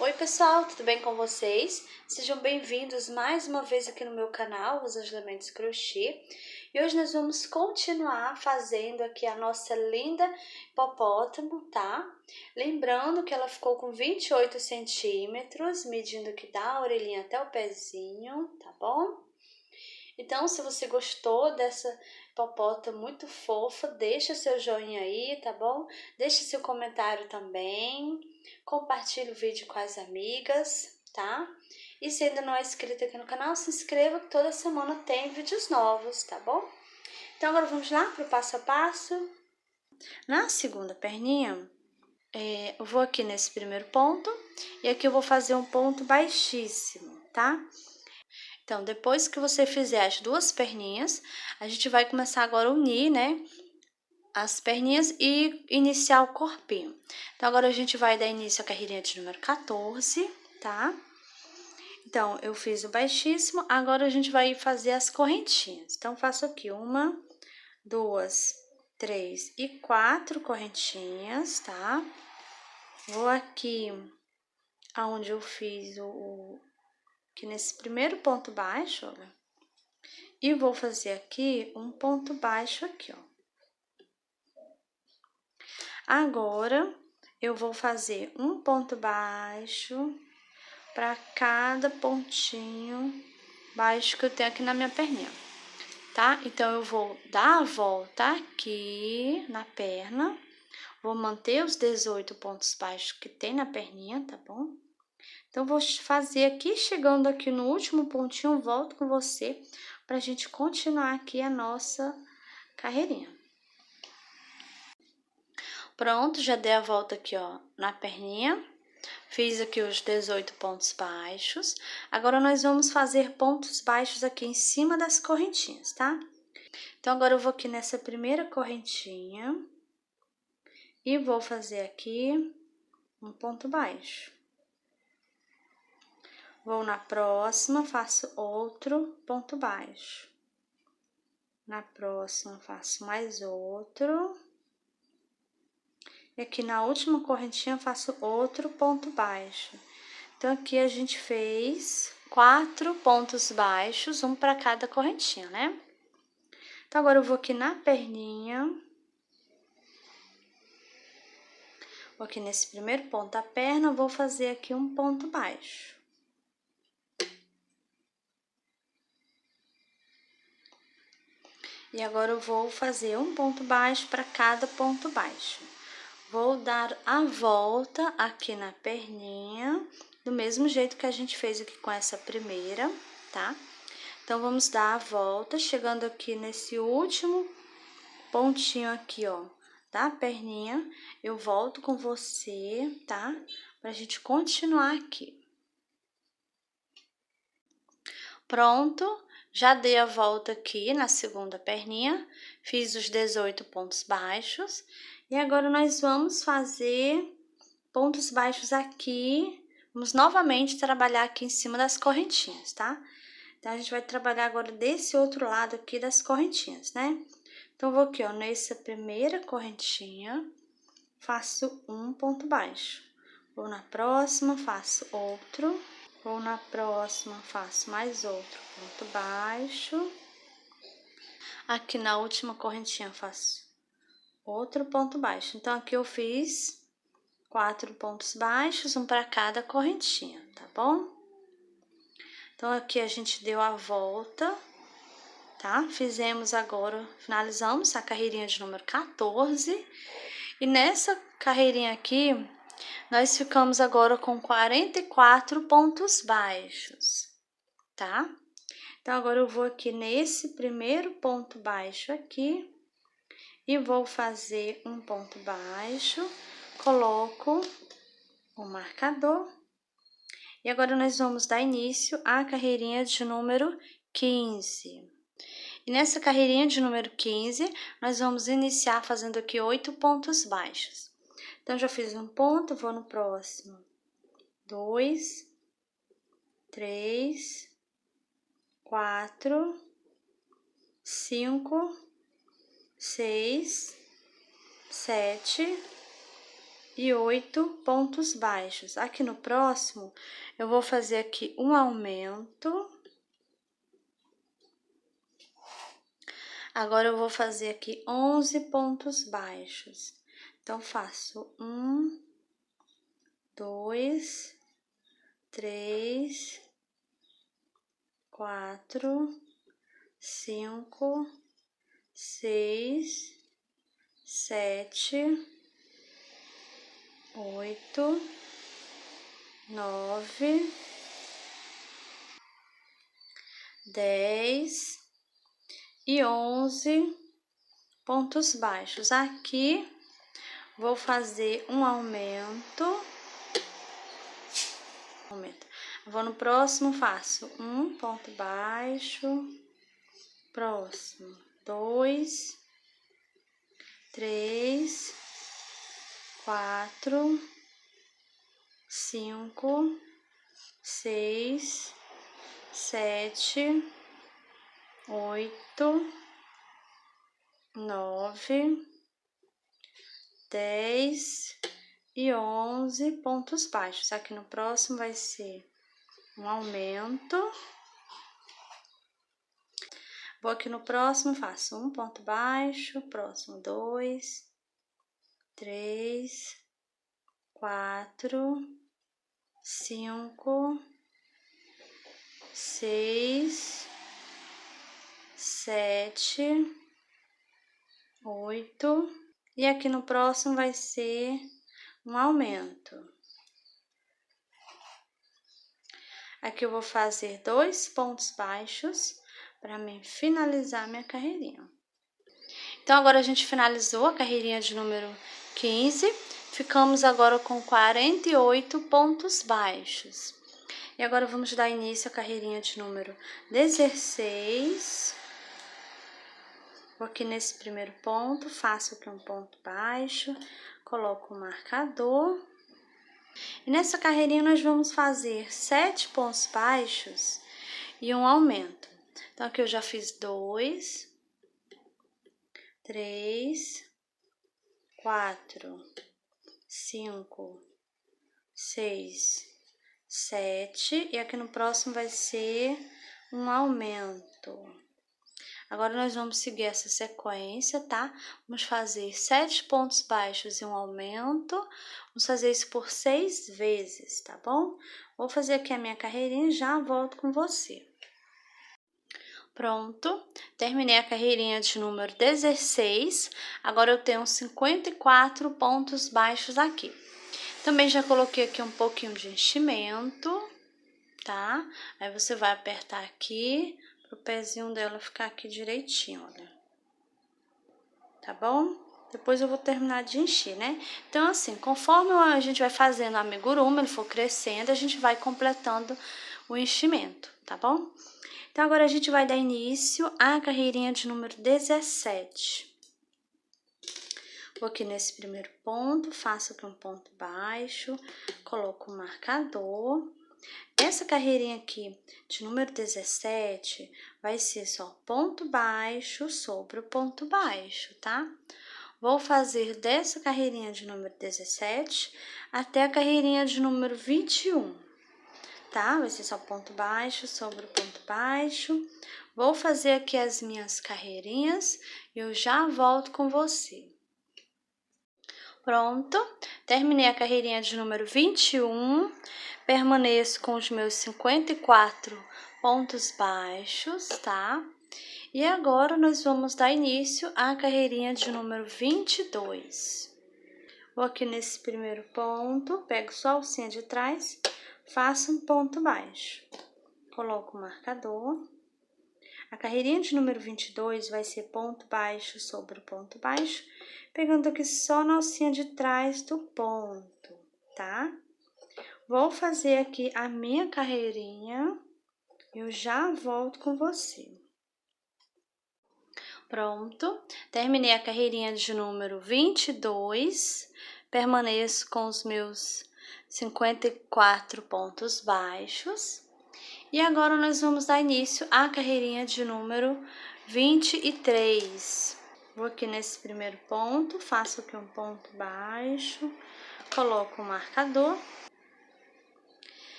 Oi pessoal, tudo bem com vocês? Sejam bem-vindos mais uma vez aqui no meu canal, Os Ajudamentos Crochê. E hoje nós vamos continuar fazendo aqui a nossa linda hipopótamo, tá? Lembrando que ela ficou com 28 centímetros, medindo aqui da orelhinha até o pezinho, tá bom? Então, se você gostou dessa hipopótamo muito fofa, deixa seu joinha aí, tá bom? Deixa seu comentário também, compartilhe o vídeo com as amigas, tá? E se ainda não é inscrito aqui no canal, se inscreva que toda semana tem vídeos novos, tá bom? Então, agora vamos lá para o passo a passo. Na segunda perninha, eu vou aqui nesse primeiro ponto e aqui eu vou fazer um ponto baixíssimo, tá? Então, depois que você fizer as duas perninhas, a gente vai começar agora a unir, né, as perninhas e iniciar o corpinho. Então, agora a gente vai dar início à carreirinha de número 14, tá? Então, eu fiz o baixíssimo, agora a gente vai fazer as correntinhas. Então, faço aqui 1, 2, 3 e 4 correntinhas, tá? Vou aqui aonde eu fiz aqui nesse primeiro ponto baixo, olha. E vou fazer aqui um ponto baixo aqui, ó. Agora, eu vou fazer um ponto baixo para cada pontinho baixo que eu tenho aqui na minha perninha, tá? Então, eu vou dar a volta aqui na perna, vou manter os 18 pontos baixos que tem na perninha, tá bom? Então, vou fazer aqui, chegando aqui no último pontinho, volto com você pra gente continuar aqui a nossa carreirinha. Pronto, já dei a volta aqui, ó, na perninha. Fiz aqui os 18 pontos baixos. Agora, nós vamos fazer pontos baixos aqui em cima das correntinhas, tá? Então, agora eu vou aqui nessa primeira correntinha e vou fazer aqui um ponto baixo. Vou na próxima, faço outro ponto baixo. Na próxima, faço mais outro. E aqui na última correntinha, faço outro ponto baixo. Então, aqui a gente fez 4 pontos baixos, um para cada correntinha, né? Então, agora eu vou aqui na perninha. Vou aqui nesse primeiro ponto da perna, vou fazer aqui um ponto baixo. E agora eu vou fazer um ponto baixo para cada ponto baixo. Vou dar a volta aqui na perninha, do mesmo jeito que a gente fez aqui com essa primeira, tá? Então, vamos dar a volta, chegando aqui nesse último pontinho aqui, ó, da perninha. Eu volto com você, tá? Pra gente continuar aqui. Pronto, já dei a volta aqui na segunda perninha, fiz os 18 pontos baixos. E agora, nós vamos fazer pontos baixos aqui, vamos novamente trabalhar aqui em cima das correntinhas, tá? Então, a gente vai trabalhar agora desse outro lado aqui das correntinhas, né? Então, vou aqui, ó, nessa primeira correntinha, faço um ponto baixo. Vou na próxima, faço outro. Vou na próxima, faço mais outro ponto baixo. Aqui na última correntinha, faço outro ponto baixo. Então, aqui eu fiz 4 pontos baixos, um para cada correntinha, tá bom? Então, aqui a gente deu a volta, tá? Fizemos agora, finalizamos a carreirinha de número 14. E nessa carreirinha aqui, nós ficamos agora com 44 pontos baixos, tá? Então, agora eu vou aqui nesse primeiro ponto baixo aqui e vou fazer um ponto baixo, coloco o marcador. E agora, nós vamos dar início à carreirinha de número 15. E nessa carreirinha de número 15, nós vamos iniciar fazendo aqui 8 pontos baixos. Então, já fiz um ponto, vou no próximo. 2, 3, 4, 5, 6, 7, 28 pontos baixos. Aqui no próximo, eu vou fazer aqui um aumento. Agora, eu vou fazer aqui 11 pontos baixos. Então, faço 1, 2, 3, 4, 5, 6, 7, 8, 9, 10 e 11 pontos baixos. Aqui, vou fazer um aumento. Vou no próximo, faço um ponto baixo. Próximo, 2, 3, 4, 5, 6, 7, 8, 9, 10 e 11 pontos baixos. Aqui no próximo vai ser um aumento. Vou aqui no próximo, faço um ponto baixo, próximo 2, 3, 4, 5, 6, 7, 8, e aqui no próximo vai ser um aumento. Aqui eu vou fazer 2 pontos baixos para mim finalizar minha carreirinha. Então, agora a gente finalizou a carreirinha de número 15, ficamos agora com 48 pontos baixos. E agora vamos dar início à carreirinha de número 16. Vou aqui nesse primeiro ponto, faço aqui um ponto baixo, coloco o marcador. E nessa carreirinha nós vamos fazer 7 pontos baixos e um aumento. Então, aqui eu já fiz 2, 3, 4, 5, 6, 7, e aqui no próximo vai ser um aumento. Agora, nós vamos seguir essa sequência, tá? Vamos fazer 7 pontos baixos e um aumento. Vamos fazer isso por 6 vezes, tá bom? Vou fazer aqui a minha carreirinha e já volto com você. Pronto, terminei a carreirinha de número 16, agora eu tenho 54 pontos baixos aqui. Também já coloquei aqui um pouquinho de enchimento, tá? Aí você vai apertar aqui, pro pezinho dela ficar aqui direitinho, olha. Tá bom? Depois eu vou terminar de encher, né? Então, assim, conforme a gente vai fazendo o amigurumi, ele for crescendo, a gente vai completando o enchimento, tá bom? Então, agora a gente vai dar início à carreirinha de número 17. Vou aqui nesse primeiro ponto, faço aqui um ponto baixo, coloco o marcador. Essa carreirinha aqui de número 17 vai ser só ponto baixo sobre o ponto baixo, tá? Vou fazer dessa carreirinha de número 17 até a carreirinha de número 21. Tá? Vai ser só ponto baixo sobre ponto baixo. Vou fazer aqui as minhas carreirinhas e eu já volto com você. Pronto, terminei a carreirinha de número 21, permaneço com os meus 54 pontos baixos, tá? E agora nós vamos dar início à carreirinha de número 22. Vou aqui nesse primeiro ponto, pego só a alcinha de trás, faço um ponto baixo, coloco o marcador. A carreirinha de número 22 vai ser ponto baixo sobre o ponto baixo, pegando aqui só na alcinha de trás do ponto, tá? Vou fazer aqui a minha carreirinha e eu já volto com você. Pronto, terminei a carreirinha de número 22, permaneço com os meus 54 pontos baixos. E agora nós vamos dar início à carreirinha de número 23. Vou aqui nesse primeiro ponto, faço aqui um ponto baixo, coloco o marcador.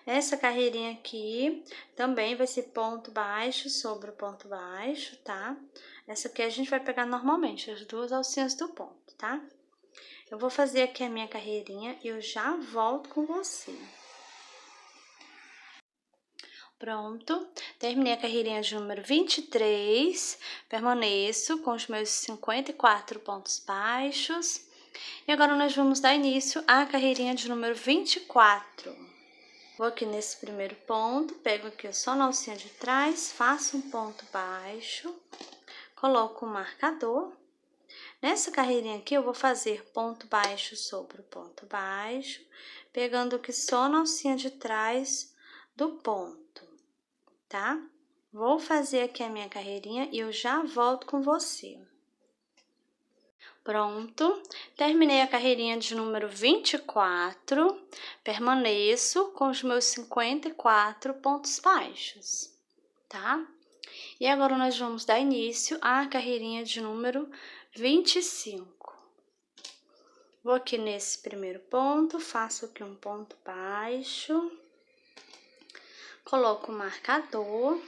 Essa carreirinha aqui também vai ser ponto baixo sobre o ponto baixo, tá? Essa aqui a gente vai pegar normalmente, as duas alcinhas do ponto, tá? Eu vou fazer aqui a minha carreirinha e eu já volto com você. Pronto, terminei a carreirinha de número 23, permaneço com os meus 54 pontos baixos. E agora nós vamos dar início à carreirinha de número 24. Vou aqui nesse primeiro ponto, pego aqui só na alcinha de trás, faço um ponto baixo, coloco o marcador. Nessa carreirinha aqui, eu vou fazer ponto baixo sobre o ponto baixo, pegando aqui só na alcinha de trás do ponto, tá? Vou fazer aqui a minha carreirinha e eu já volto com você. Pronto, terminei a carreirinha de número 24, permaneço com os meus 54 pontos baixos, tá? E agora nós vamos dar início à carreirinha de número 25. Vou aqui nesse primeiro ponto, faço aqui um ponto baixo, coloco o marcador.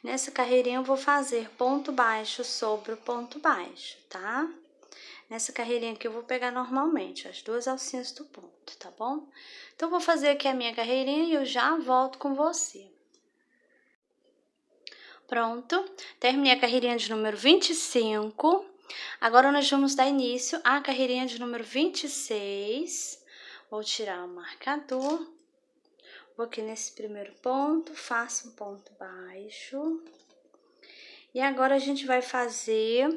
Nessa carreirinha eu vou fazer ponto baixo sobre o ponto baixo, tá? Nessa carreirinha aqui eu vou pegar normalmente as duas alcinhas do ponto, tá bom? Então, vou fazer aqui a minha carreirinha e eu já volto com você. Pronto, terminei a carreirinha de número 25. Agora, nós vamos dar início à carreirinha de número 26. Vou tirar o marcador. Vou aqui nesse primeiro ponto, faço um ponto baixo. E agora, a gente vai fazer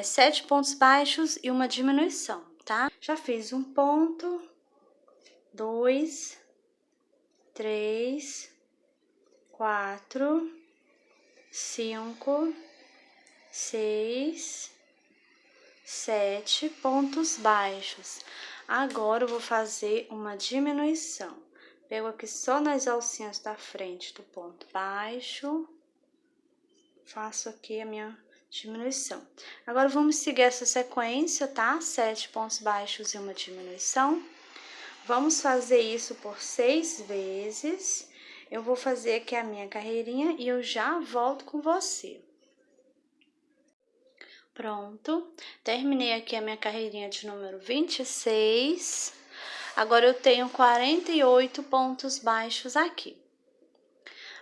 7 pontos baixos e uma diminuição, tá? Já fiz um ponto, 2, 3, 4, 5, 6, 7 pontos baixos. Agora, eu vou fazer uma diminuição. Pego aqui só nas alcinhas da frente do ponto baixo, faço aqui a minha diminuição. Agora, vamos seguir essa sequência, tá? 7 pontos baixos e uma diminuição. Vamos fazer isso por 6 vezes. Eu vou fazer aqui a minha carreirinha e eu já volto com você. Pronto, terminei aqui a minha carreirinha de número 26. Agora, eu tenho 48 pontos baixos aqui.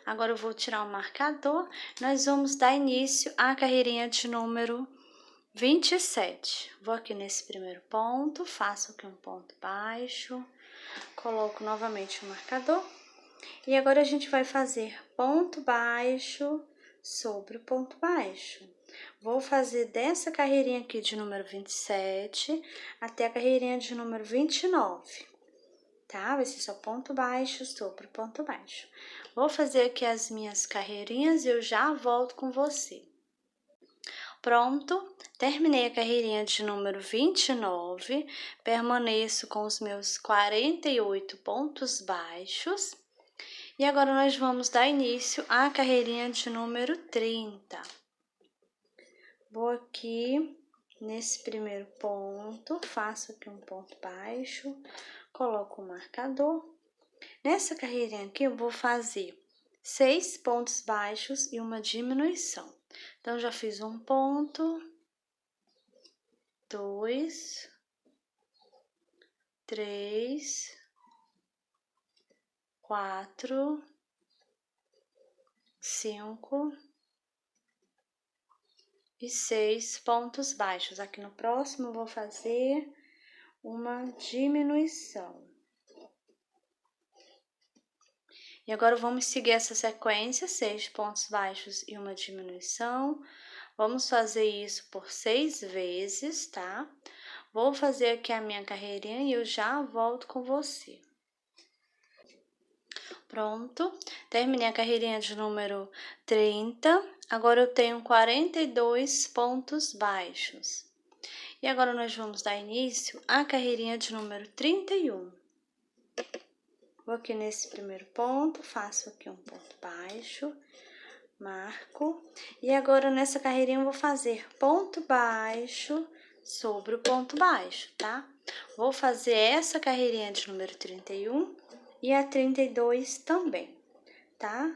Agora, eu vou tirar o marcador. Nós vamos dar início à carreirinha de número 27. Vou aqui nesse primeiro ponto, faço aqui um ponto baixo, coloco novamente o marcador. E agora, a gente vai fazer ponto baixo sobre o ponto baixo. Vou fazer dessa carreirinha aqui de número 27 até a carreirinha de número 29. Tá? Vai ser só ponto baixo sobre ponto baixo. Vou fazer aqui as minhas carreirinhas e eu já volto com você. Pronto, terminei a carreirinha de número 29, permaneço com os meus 48 pontos baixos. E agora, nós vamos dar início à carreirinha de número 30. Vou aqui nesse primeiro ponto, faço aqui um ponto baixo, coloco o marcador. Nessa carreirinha aqui, eu vou fazer 6 pontos baixos e uma diminuição. Então, já fiz um ponto, 2, 3, 4, 5 e 6 pontos baixos. Aqui no próximo, eu vou fazer uma diminuição. E agora, vamos seguir essa sequência, 6 pontos baixos e uma diminuição. Vamos fazer isso por 6 vezes, tá? Vou fazer aqui a minha carreirinha e eu já volto com você. Pronto, terminei a carreirinha de número 30. Agora, eu tenho 42 pontos baixos. E agora, nós vamos dar início à carreirinha de número 31. Vou aqui nesse primeiro ponto, faço aqui um ponto baixo, marco. E agora, nessa carreirinha, eu vou fazer ponto baixo sobre o ponto baixo, tá? Vou fazer essa carreirinha de número 31 e a 32 também, tá?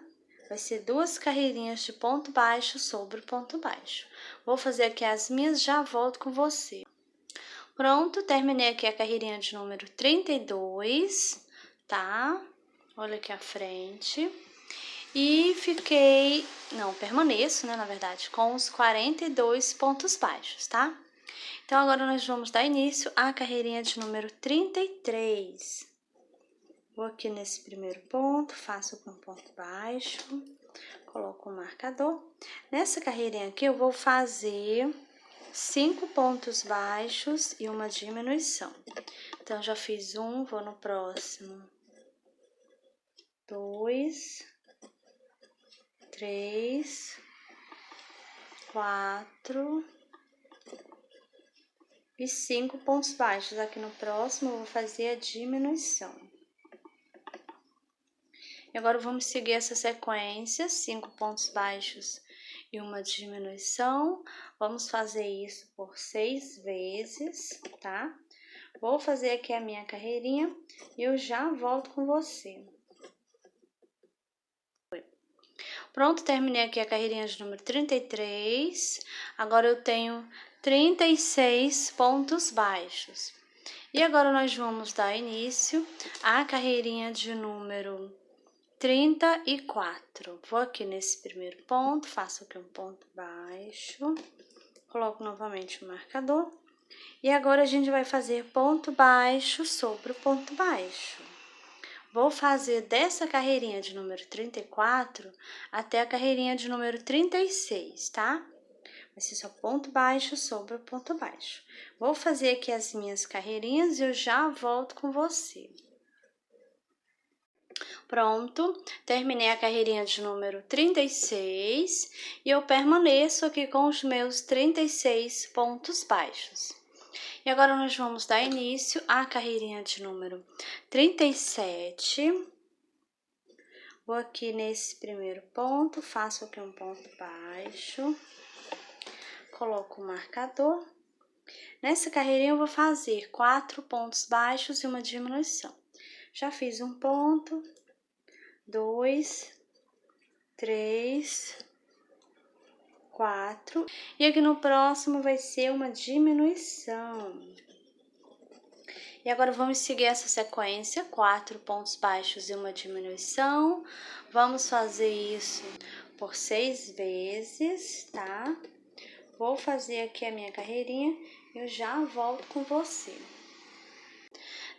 Vai ser 2 carreirinhas de ponto baixo sobre o ponto baixo. Vou fazer aqui as minhas, já volto com você. Pronto, terminei aqui a carreirinha de número 32, tá? Olha aqui a frente. E permaneço, né, na verdade, com os 42 pontos baixos, tá? Então, agora nós vamos dar início à carreirinha de número 33. Vou aqui nesse primeiro ponto, faço com ponto baixo, coloco o marcador. Nessa carreirinha aqui, eu vou fazer 5 pontos baixos e uma diminuição. Então, já fiz um, vou no próximo. 2, 3, 4 e 5 pontos baixos. Aqui no próximo, eu vou fazer a diminuição. E agora, vamos seguir essa sequência, 5 pontos baixos e uma diminuição. Vamos fazer isso por 6 vezes, tá? Vou fazer aqui a minha carreirinha e eu já volto com você. Pronto, terminei aqui a carreirinha de número 33. Agora eu tenho 36 pontos baixos. E agora nós vamos dar início à carreirinha de número 34. Vou aqui nesse primeiro ponto, faço aqui um ponto baixo, coloco novamente o marcador. E agora a gente vai fazer ponto baixo sobre o ponto baixo. Vou fazer dessa carreirinha de número 34 até a carreirinha de número 36, tá? Vai ser só ponto baixo sobre o ponto baixo. Vou fazer aqui as minhas carreirinhas e eu já volto com você. Pronto, terminei a carreirinha de número 36 e eu permaneço aqui com os meus 36 pontos baixos. E agora nós vamos dar início à carreirinha de número 37. Vou aqui nesse primeiro ponto, faço aqui um ponto baixo, coloco o marcador. Nessa carreirinha eu vou fazer 4 pontos baixos e uma diminuição. Já fiz um ponto, 2, 3, 4. E aqui no próximo vai ser uma diminuição. E agora vamos seguir essa sequência, 4 pontos baixos e uma diminuição. Vamos fazer isso por 6 vezes, tá? Vou fazer aqui a minha carreirinha e eu já volto com você.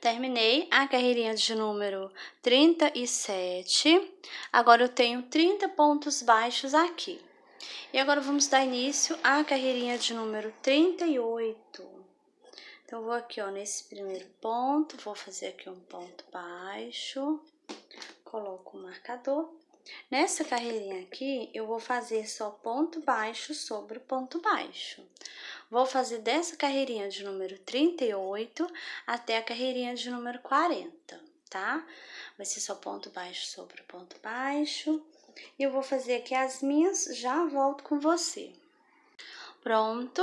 Terminei a carreirinha de número 37. Agora eu tenho 30 pontos baixos aqui. E agora vamos dar início à carreirinha de número 38. Então, eu vou aqui, ó, nesse primeiro ponto, vou fazer aqui um ponto baixo, coloco o marcador. Nessa carreirinha aqui, eu vou fazer só ponto baixo sobre o ponto baixo. Vou fazer dessa carreirinha de número 38 até a carreirinha de número 40, tá? Vai ser só ponto baixo sobre o ponto baixo. E eu vou fazer aqui as minhas, já volto com você. Pronto,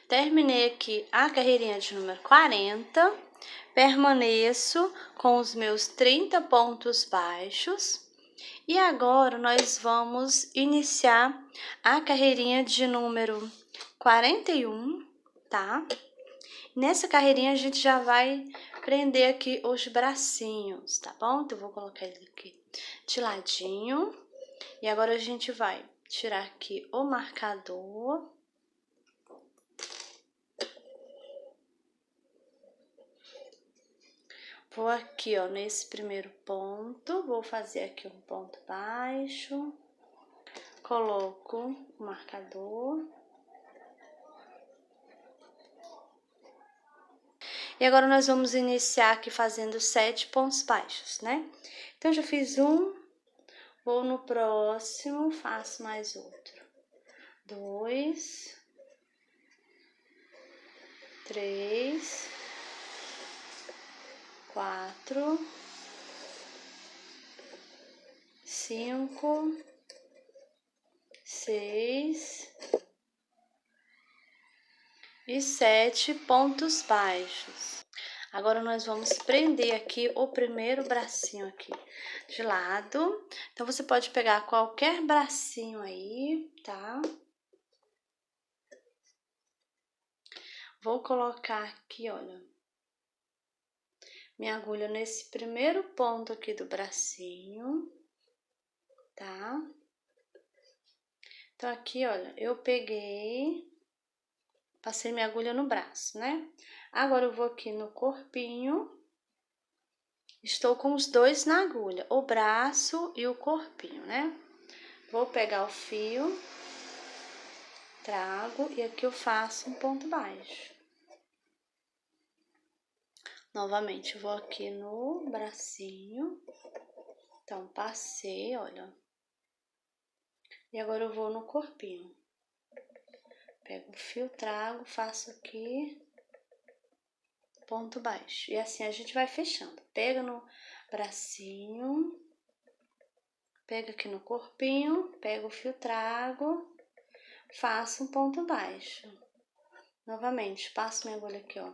terminei aqui a carreirinha de número 40, permaneço com os meus 30 pontos baixos. E agora, nós vamos iniciar a carreirinha de número 41, tá? Nessa carreirinha, a gente já vai prender aqui os bracinhos, tá bom? Então, eu vou colocar ele aqui de ladinho. E agora, a gente vai tirar aqui o marcador. Vou aqui, ó, nesse primeiro ponto, vou fazer aqui um ponto baixo, coloco o marcador. E agora, nós vamos iniciar aqui fazendo 7 pontos baixos, né? Então, já fiz um, vou no próximo, faço mais outro. 2, 3, 4, 5, 6 e 7 pontos baixos. Agora, nós vamos prender aqui o primeiro bracinho aqui de lado. Então, você pode pegar qualquer bracinho aí, tá? Vou colocar aqui, olha, minha agulha nesse primeiro ponto aqui do bracinho, tá? Então, aqui, olha, eu peguei, passei minha agulha no braço, né? Agora, eu vou aqui no corpinho, estou com os dois na agulha, o braço e o corpinho, né? Vou pegar o fio, trago e aqui eu faço um ponto baixo. Novamente, vou aqui no bracinho, então, passei, olha. E agora eu vou no corpinho. Pego o fio, trago, faço aqui, ponto baixo. E assim a gente vai fechando. Pega no bracinho, pega aqui no corpinho, pego o fio, trago, faço um ponto baixo. Novamente, passo minha agulha aqui, ó,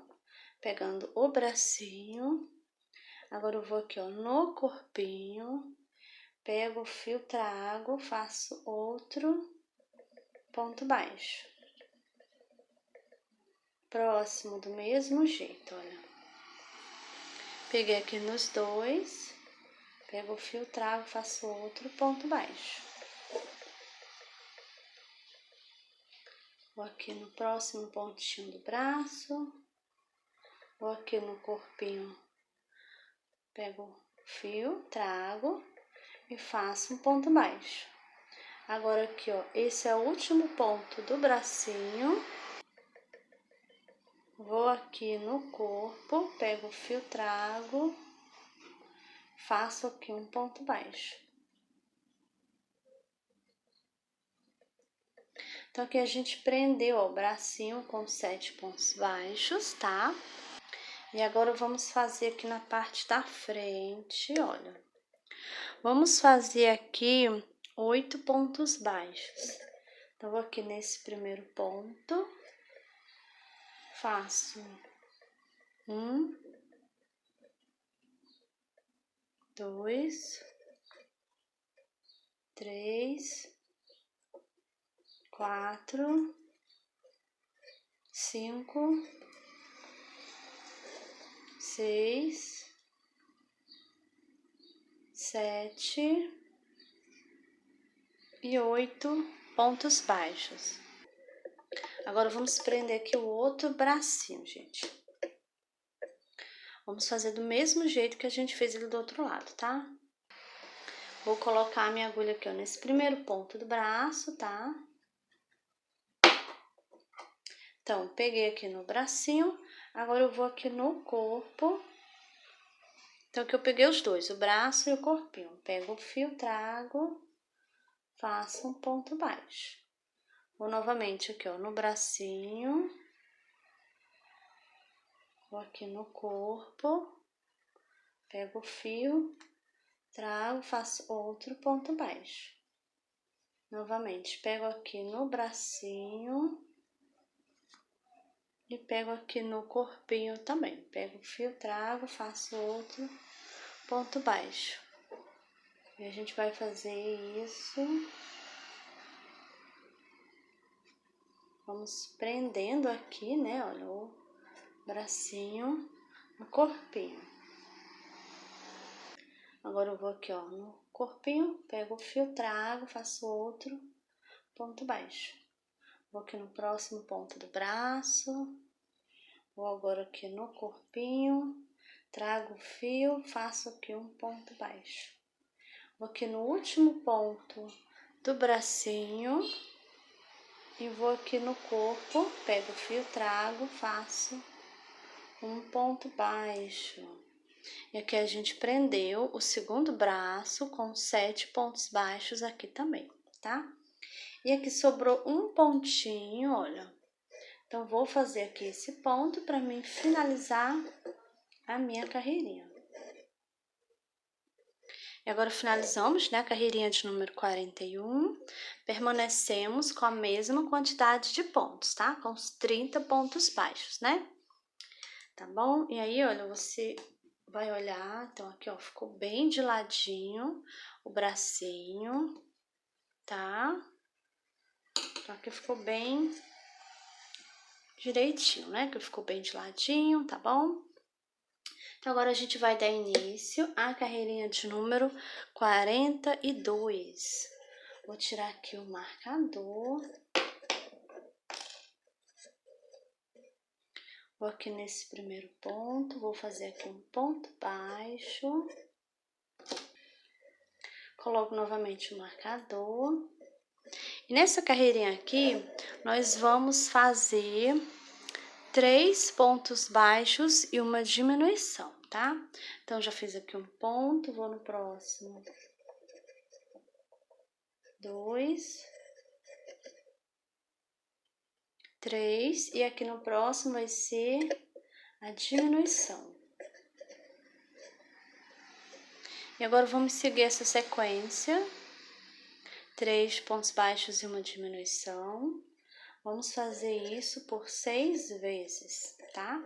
pegando o bracinho. Agora eu vou aqui, ó, no corpinho, pego o fio, trago, faço outro ponto baixo. Próximo do mesmo jeito, olha. Peguei aqui nos dois, pego o fio, trago, faço outro ponto baixo. Vou aqui no próximo pontinho do braço, vou aqui no corpinho, pego o fio, trago e faço um ponto baixo. Agora aqui, ó, esse é o último ponto do bracinho. Vou aqui no corpo, pego o fio, trago, faço aqui um ponto baixo. Então, aqui a gente prendeu, ó, o bracinho com 7 pontos baixos, tá? E agora, vamos fazer aqui na parte da frente, olha. Vamos fazer aqui 8 pontos baixos. Então, vou aqui nesse primeiro ponto, faço 1, 2, 3, 4, 5, 6, 7 e 8 pontos baixos. Agora, vamos prender aqui o outro bracinho, gente. Vamos fazer do mesmo jeito que a gente fez ele do outro lado, tá? Vou colocar a minha agulha aqui, ó, nesse primeiro ponto do braço, tá? Então, peguei aqui no bracinho, agora eu vou aqui no corpo. Então, aqui eu peguei os dois, o braço e o corpinho. Pego o fio, trago, faço um ponto baixo. Vou novamente aqui, ó, no bracinho. Vou aqui no corpo, pego o fio, trago, faço outro ponto baixo. Novamente, pego aqui no bracinho e pego aqui no corpinho também. Pego o fio, trago, faço outro ponto baixo. E a gente vai fazer isso. Vamos prendendo aqui, né, olha, o bracinho no corpinho. Agora eu vou aqui, ó, no corpinho, pego o fio, trago, faço outro ponto baixo. Vou aqui no próximo ponto do braço, vou agora aqui no corpinho, trago o fio, faço aqui um ponto baixo. Vou aqui no último ponto do bracinho e vou aqui no corpo, pego o fio, trago, faço um ponto baixo. E aqui a gente prendeu o segundo braço com 7 pontos baixos aqui também, tá? E aqui sobrou um pontinho, olha. Então, vou fazer aqui esse ponto para mim finalizar a minha carreirinha. E agora finalizamos, né, a carreirinha de número 41. Permanecemos com a mesma quantidade de pontos, tá? Com os 30 pontos baixos, né? Tá bom? E aí, olha, você vai olhar, então aqui, ó, ficou bem de ladinho o bracinho, tá? Então aqui ficou bem direitinho, né? Que ficou bem de ladinho, tá bom? Então, agora a gente vai dar início à carreirinha de número 42. Vou tirar aqui o marcador. Vou aqui nesse primeiro ponto, vou fazer aqui um ponto baixo. Coloco novamente o marcador. E nessa carreirinha aqui, nós vamos fazer 3 pontos baixos e uma diminuição, tá? Então, já fiz aqui um ponto, vou no próximo. 2, 3, e aqui no próximo vai ser a diminuição. E agora vamos seguir essa sequência. 3 pontos baixos e uma diminuição. Vamos fazer isso por 6 vezes, tá?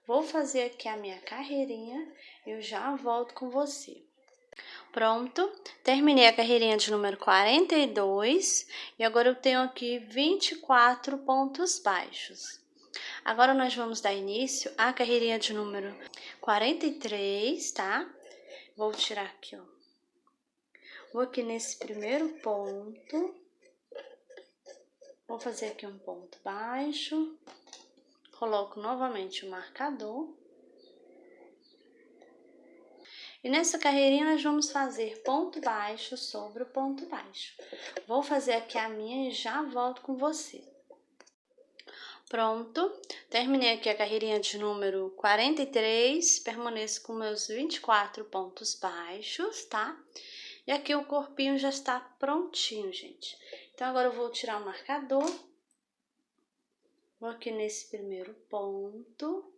Vou fazer aqui a minha carreirinha e eu já volto com você. Pronto, terminei a carreirinha de número 42 e agora eu tenho aqui 24 pontos baixos. Agora nós vamos dar início à carreirinha de número 43, tá? Vou tirar aqui, ó. Vou aqui nesse primeiro ponto. Vou fazer aqui um ponto baixo. Coloco novamente o marcador. E nessa carreirinha nós vamos fazer ponto baixo sobre o ponto baixo. Vou fazer aqui a minha e já volto com você. Pronto, terminei aqui a carreirinha de número 43, permaneço com meus 24 pontos baixos, tá? E aqui o corpinho já está prontinho, gente. Então, agora eu vou tirar o marcador. Vou aqui nesse primeiro ponto.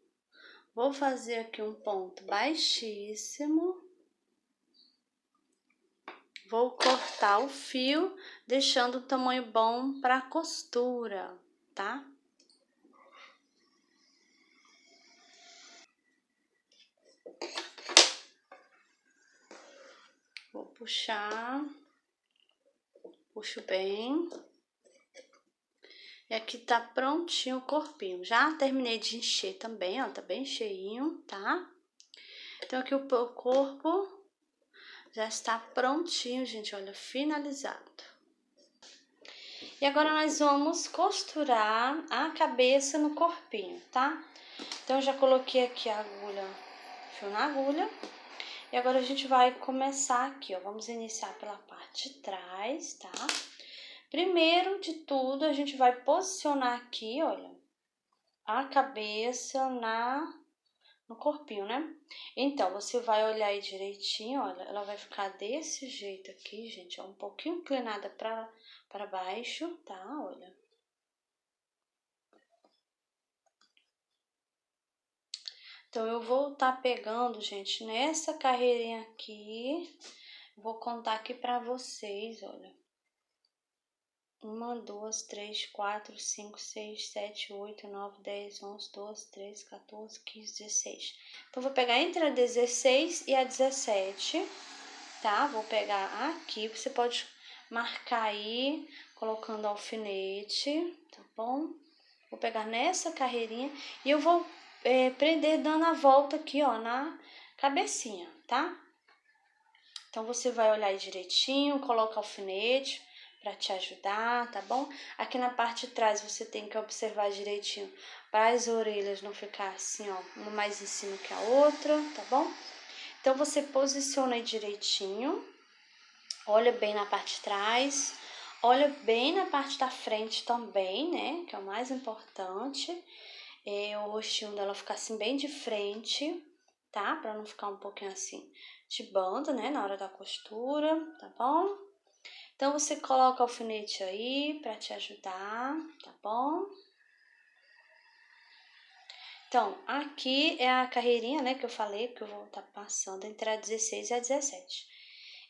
Vou fazer aqui um ponto baixíssimo. Vou cortar o fio, deixando o tamanho bom para a costura, tá? Vou puxar, puxo bem. E aqui tá prontinho o corpinho. Já terminei de encher também, ó, tá bem cheinho, tá? Então, aqui o corpo já está prontinho, gente, olha, finalizado. E agora nós vamos costurar a cabeça no corpinho, tá? Então, eu já coloquei aqui a agulha, fio na agulha. E agora a gente vai começar aqui, ó, vamos iniciar pela parte de trás, tá? Primeiro de tudo, a gente vai posicionar aqui, olha, a cabeça no corpinho, né? Então, você vai olhar aí direitinho, olha, ela vai ficar desse jeito aqui, gente, ó, um pouquinho inclinada para baixo, tá? Olha. Então, eu vou estar pegando, gente, nessa carreirinha aqui, vou contar aqui para vocês, olha. 1, 2, 3, 4, 5, 6, 7, 8, 9, 10, 11, 12, 13, 14, 15, 16. Então, vou pegar entre a 16 e a 17, tá? Vou pegar aqui, você pode marcar aí, colocando alfinete, tá bom? Vou pegar nessa carreirinha e eu vou prender dando a volta aqui, ó, na cabecinha, tá? Então, você vai olhar aí direitinho, coloca alfinete para te ajudar, tá bom? Aqui na parte de trás você tem que observar direitinho para as orelhas não ficar assim, ó, uma mais em cima que a outra, tá bom? Então, você posiciona aí direitinho, olha bem na parte de trás, olha bem na parte da frente também, né? Que é o mais importante. O rostinho dela ficar assim bem de frente, tá? Pra não ficar um pouquinho assim de banda, né? Na hora da costura, tá bom? Então, você coloca o alfinete aí pra te ajudar, tá bom? Então, aqui é a carreirinha, né, que eu falei, que eu vou estar passando entre a 16 e a 17.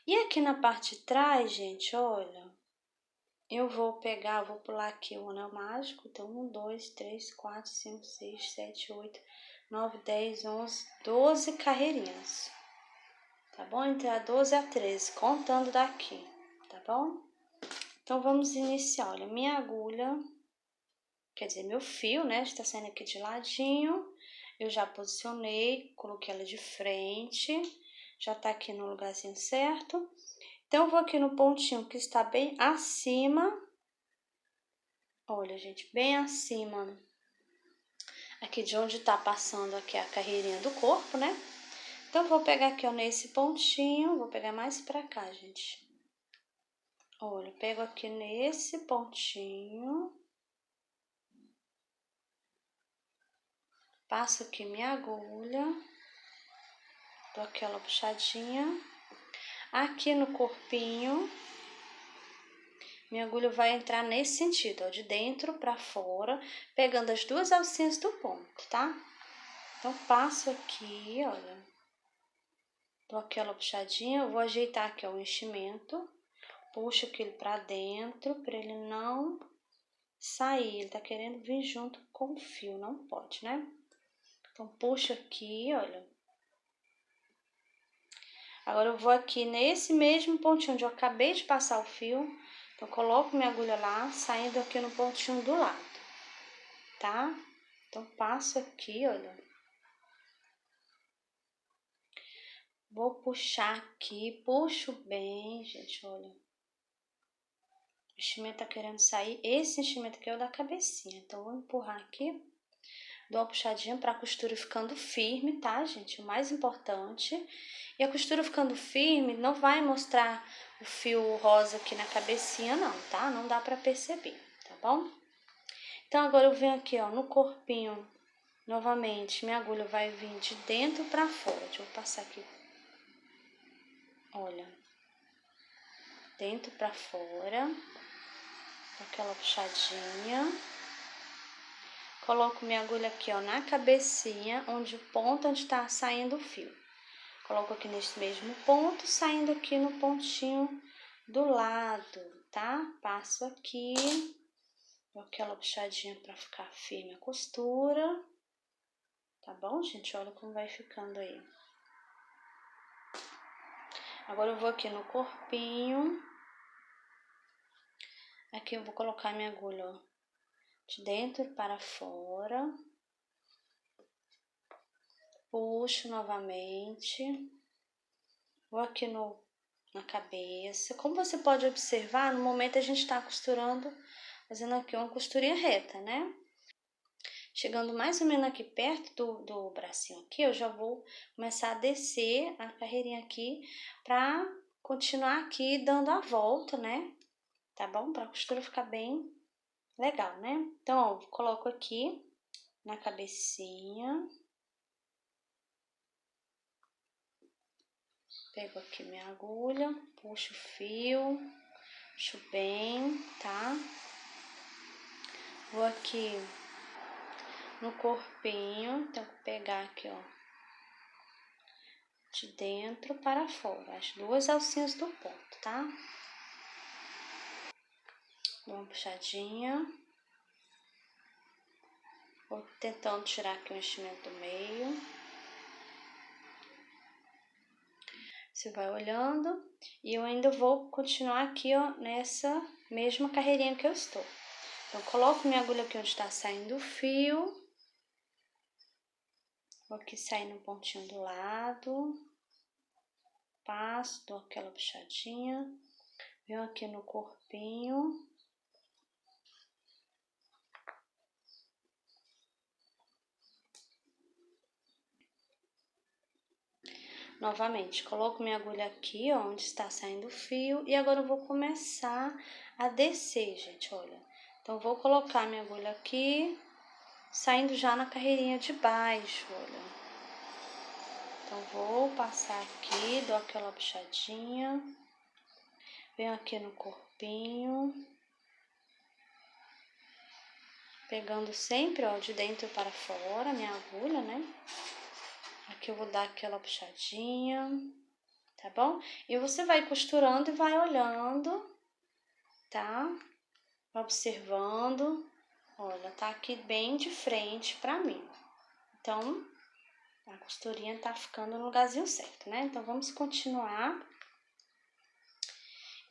E aqui na parte de trás, gente, olha, eu vou pular aqui o anel mágico. Então, 1, 2, 3, 4, 5, 6, 7, 8, 9, 10, 11, 12 carreirinhas. Tá bom? Entre a 12 e a 13, contando daqui, tá bom? Então, vamos iniciar. Olha, minha agulha, quer dizer, meu fio, né? Está saindo aqui de ladinho. Eu já posicionei, coloquei ela de frente. Já tá aqui no lugarzinho certo. Então, eu vou aqui no pontinho que está bem acima. Olha, gente, bem acima. Aqui de onde tá passando aqui a carreirinha do corpo, né? Então, eu vou pegar aqui, ó, nesse pontinho. Vou pegar mais pra cá, gente. Olha, eu pego aqui nesse pontinho. Passo aqui minha agulha. Dou aquela puxadinha. Aqui no corpinho. Minha agulha vai entrar nesse sentido, ó, de dentro pra fora, pegando as duas alcinhas do ponto, tá? Então, passo aqui, olha. Dou aquela puxadinha, eu vou ajeitar aqui, ó, o enchimento. Puxo aquilo pra dentro, pra ele não sair. Ele tá querendo vir junto com o fio, não pode, né? Então, puxo aqui, olha. Agora, eu vou aqui nesse mesmo pontinho onde eu acabei de passar o fio. Então, coloco minha agulha lá, saindo aqui no pontinho do lado, tá? Então, passo aqui, olha. Vou puxar aqui, puxo bem, gente, olha. O enchimento tá querendo sair, esse enchimento aqui é o da cabecinha. Então, vou empurrar aqui, dou uma puxadinha pra costura ficando firme, tá, gente? O mais importante. E a costura ficando firme não vai mostrar o fio rosa aqui na cabecinha, não, tá? Não dá pra perceber, tá bom? Então, agora eu venho aqui, ó, no corpinho, novamente, minha agulha vai vir de dentro pra fora. Deixa eu passar aqui. Olha, dentro pra fora, aquela puxadinha. Coloco minha agulha aqui, ó, na cabecinha, onde o ponto onde tá saindo o fio. Coloco aqui nesse mesmo ponto, saindo aqui no pontinho do lado, tá? Passo aqui, dou aquela puxadinha pra ficar firme a costura. Tá bom, gente? Olha como vai ficando aí. Agora eu vou aqui no corpinho. Aqui eu vou colocar minha agulha, ó, de dentro para fora. Puxo novamente. Vou aqui na cabeça. Como você pode observar, no momento a gente tá costurando, fazendo aqui uma costurinha reta, né? Chegando mais ou menos aqui perto do bracinho aqui, eu já vou começar a descer a carreirinha aqui pra continuar aqui dando a volta, né? Tá bom? Pra costura ficar bem legal, né? Então, ó, coloco aqui na cabecinha. Pego aqui minha agulha, puxo o fio, puxo bem, tá? Vou aqui no corpinho, tenho que pegar aqui, ó, de dentro para fora, as duas alcinhas do ponto, tá? Dou uma puxadinha. Vou tentando tirar aqui o enchimento do meio. Você vai olhando e eu ainda vou continuar aqui, ó, nessa mesma carreirinha que eu estou. Então, coloco minha agulha aqui onde está saindo o fio. Vou aqui sair no pontinho do lado. Passo, dou aquela puxadinha. Venho aqui no corpinho. Novamente, coloco minha agulha aqui, ó, onde está saindo o fio. E agora eu vou começar a descer, gente, olha. Então, vou colocar minha agulha aqui, saindo já na carreirinha de baixo, olha. Então, vou passar aqui, dou aquela puxadinha. Venho aqui no corpinho. Pegando sempre, ó, de dentro para fora, minha agulha, né? Aqui eu vou dar aquela puxadinha, tá bom? E você vai costurando e vai olhando, tá? Observando. Olha, tá aqui bem de frente pra mim. Então, a costurinha tá ficando no lugarzinho certo, né? Então, vamos continuar.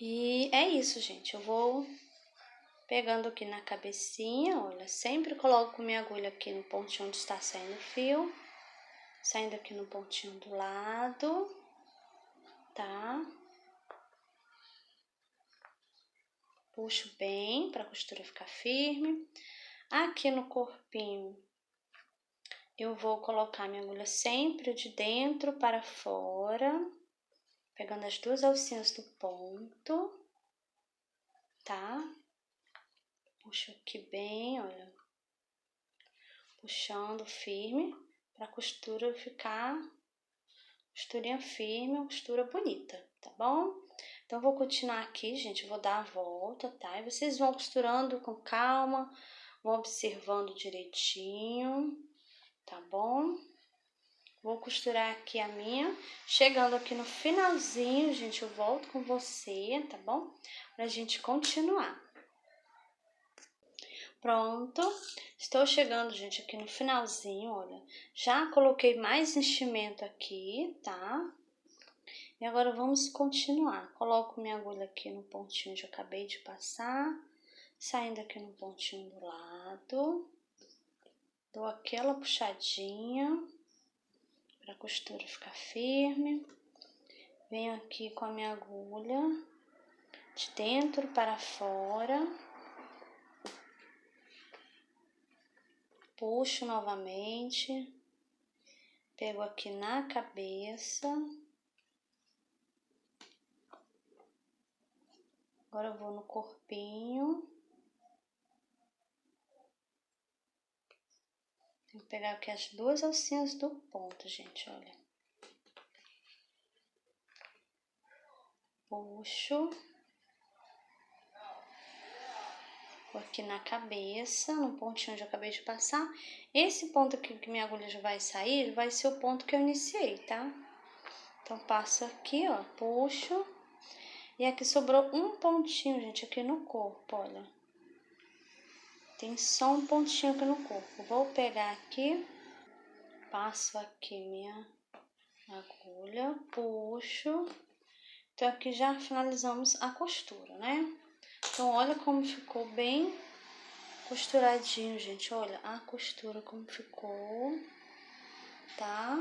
E é isso, gente. Eu vou pegando aqui na cabecinha, olha. Sempre coloco minha agulha aqui no pontinho onde está saindo o fio. Saindo aqui no pontinho do lado, tá? Puxo bem pra costura ficar firme. Aqui no corpinho, eu vou colocar minha agulha sempre de dentro para fora, pegando as duas alcinhas do ponto, tá? Puxo aqui bem, olha, puxando firme para a costura ficar costurinha firme, uma costura bonita, tá bom? Então, vou continuar aqui, gente, vou dar a volta, tá? E vocês vão costurando com calma, vão observando direitinho, tá bom? Vou costurar aqui a minha, chegando aqui no finalzinho, gente, eu volto com você, tá bom? Pra gente continuar. Pronto, estou chegando, gente, aqui no finalzinho, olha. Já coloquei mais enchimento aqui, tá? E agora vamos continuar. Coloco minha agulha aqui no pontinho que eu acabei de passar, saindo aqui no pontinho do lado. Dou aquela puxadinha para a costura ficar firme. Venho aqui com a minha agulha de dentro para fora. Puxo novamente. Pego aqui na cabeça. Agora eu vou no corpinho. Vou pegar aqui as duas alcinhas do ponto, gente, olha. Puxo. Vou aqui na cabeça, no pontinho onde eu acabei de passar. Esse ponto aqui que minha agulha já vai sair, vai ser o ponto que eu iniciei, tá? Então, passo aqui, ó, puxo. E aqui sobrou um pontinho, gente, aqui no corpo, olha. Tem só um pontinho aqui no corpo. Vou pegar aqui, passo aqui minha agulha, puxo. Então, aqui já finalizamos a costura, né? Então, olha como ficou bem costuradinho, gente. Olha a costura como ficou, tá?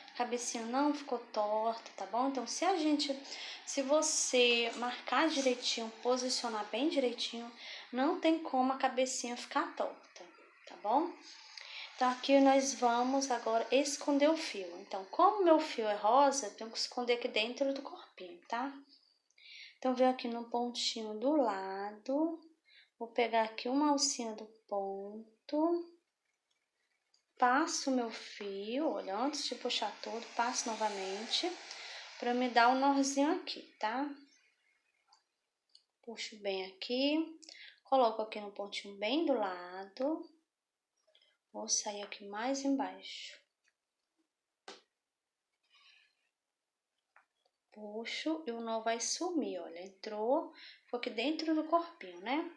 A cabecinha não ficou torta, tá bom? Então, se você marcar direitinho, posicionar bem direitinho, não tem como a cabecinha ficar torta, tá bom? Então, aqui nós vamos agora esconder o fio. Então, como meu fio é rosa, eu tenho que esconder aqui dentro do corpinho, tá? Então, venho aqui no pontinho do lado, vou pegar aqui uma alcinha do ponto, passo meu fio, olha, antes de puxar todo, passo novamente, pra me dar um nozinho aqui, tá? Puxo bem aqui, coloco aqui no pontinho bem do lado, vou sair aqui mais embaixo. Puxo e o nó vai sumir, olha, entrou, ficou aqui dentro do corpinho, né?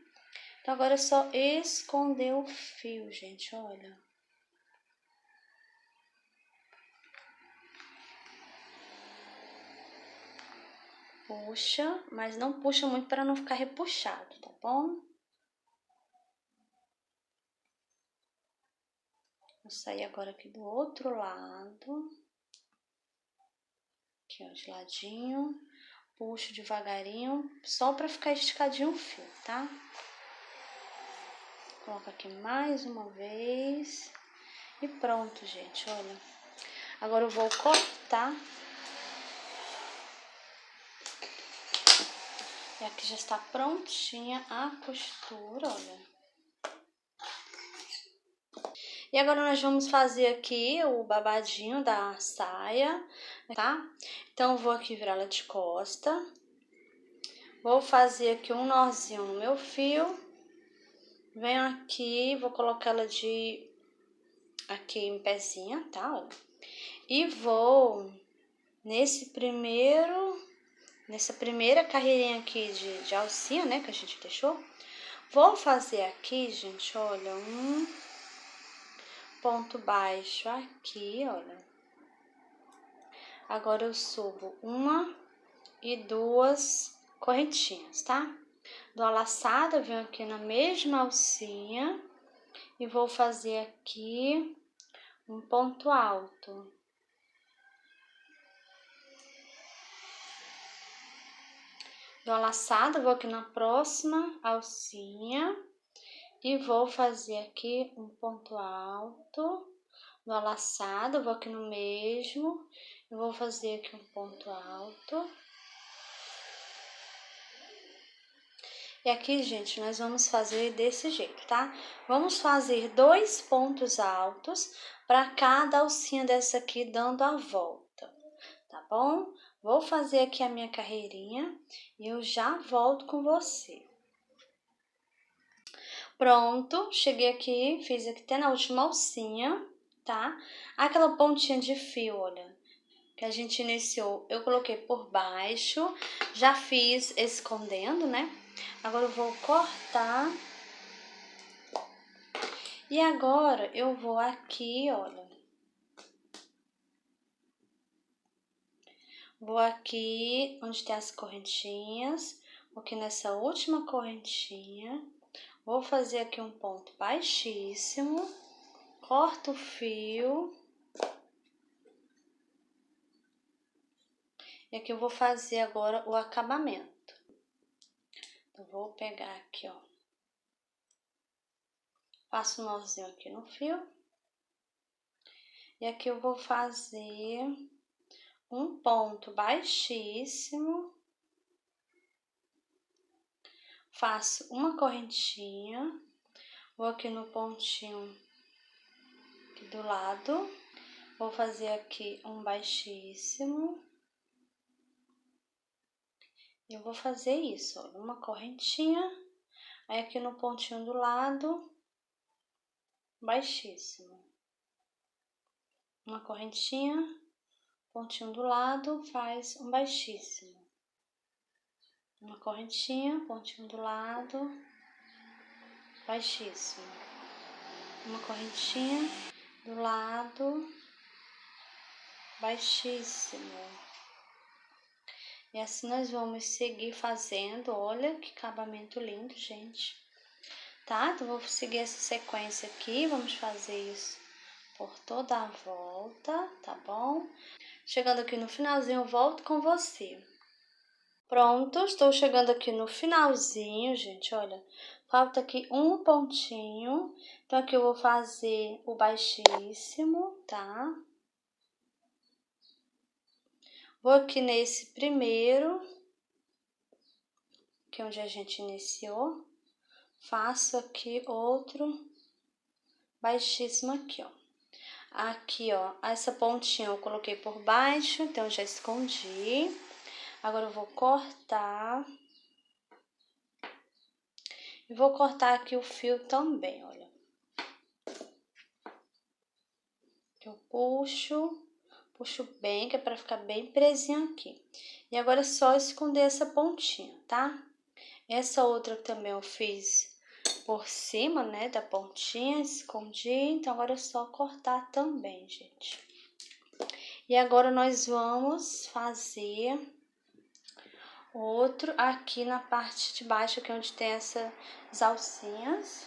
Então, agora é só esconder o fio, gente, olha. Puxa, mas não puxa muito para não ficar repuxado, tá bom? Vou sair agora aqui do outro lado. Aqui, ó, de ladinho. Puxo devagarinho, só para ficar esticadinho o fio, tá? Coloco aqui mais uma vez. E pronto, gente, olha. Agora eu vou cortar. E aqui já está prontinha a costura, olha. E agora nós vamos fazer aqui o babadinho da saia, tá? Então, eu vou aqui virar ela de costa. Vou fazer aqui um nozinho no meu fio. Venho aqui, vou colocar ela aqui em pezinha, tá? E vou nessa primeira carreirinha aqui de alcinha, né, que a gente deixou. Vou fazer aqui, gente, olha, um ponto baixo aqui, olha. Agora eu subo uma e duas correntinhas, tá? Dou a laçada, venho aqui na mesma alcinha e vou fazer aqui um ponto alto. Dou a laçada, vou aqui na próxima alcinha e vou fazer aqui um ponto alto. Dou a laçada, vou aqui no mesmo e vou fazer aqui um ponto alto. E aqui, gente, nós vamos fazer desse jeito, tá? Vamos fazer 2 pontos altos para cada alcinha dessa aqui, dando a volta, tá bom? Vou fazer aqui a minha carreirinha e eu já volto com você. Pronto, cheguei aqui, fiz aqui até na última alcinha, tá? Aquela pontinha de fio, olha, que a gente iniciou, eu coloquei por baixo, já fiz escondendo, né? Agora eu vou cortar. E agora eu vou aqui, olha. Vou aqui onde tem as correntinhas, vou aqui nessa última correntinha, vou fazer aqui um ponto baixíssimo, corto o fio. E aqui eu vou fazer agora o acabamento. Então, vou pegar aqui, ó. Faço um nozinho aqui no fio. E aqui eu vou fazer um ponto baixíssimo. Faço uma correntinha. Vou aqui no pontinho aqui do lado. Vou fazer aqui um baixíssimo. Eu vou fazer isso, ó, uma correntinha. Aí aqui no pontinho do lado, baixíssimo. Uma correntinha, pontinho do lado, faz um baixíssimo. Uma correntinha, pontinho do lado, baixíssimo. Uma correntinha do lado, baixíssimo. E assim nós vamos seguir fazendo. Olha que acabamento lindo, gente. Tá? Então, vou seguir essa sequência aqui. Vamos fazer isso por toda a volta, tá bom? Chegando aqui no finalzinho, eu volto com você. Pronto, estou chegando aqui no finalzinho, gente, olha. Falta aqui um pontinho. Então, aqui eu vou fazer o baixíssimo, tá? Vou aqui nesse primeiro, que é onde a gente iniciou. Faço aqui outro baixíssimo aqui, ó. Aqui, ó, essa pontinha eu coloquei por baixo, então eu já escondi. Agora eu vou cortar. E vou cortar aqui o fio também, olha. Eu puxo bem, que é pra ficar bem presinho aqui. E agora é só esconder essa pontinha, tá? Essa outra também eu fiz por cima, né, da pontinha, escondi. Então, agora é só cortar também, gente. E agora nós vamos fazer outro aqui na parte de baixo, que é onde tem essas alcinhas.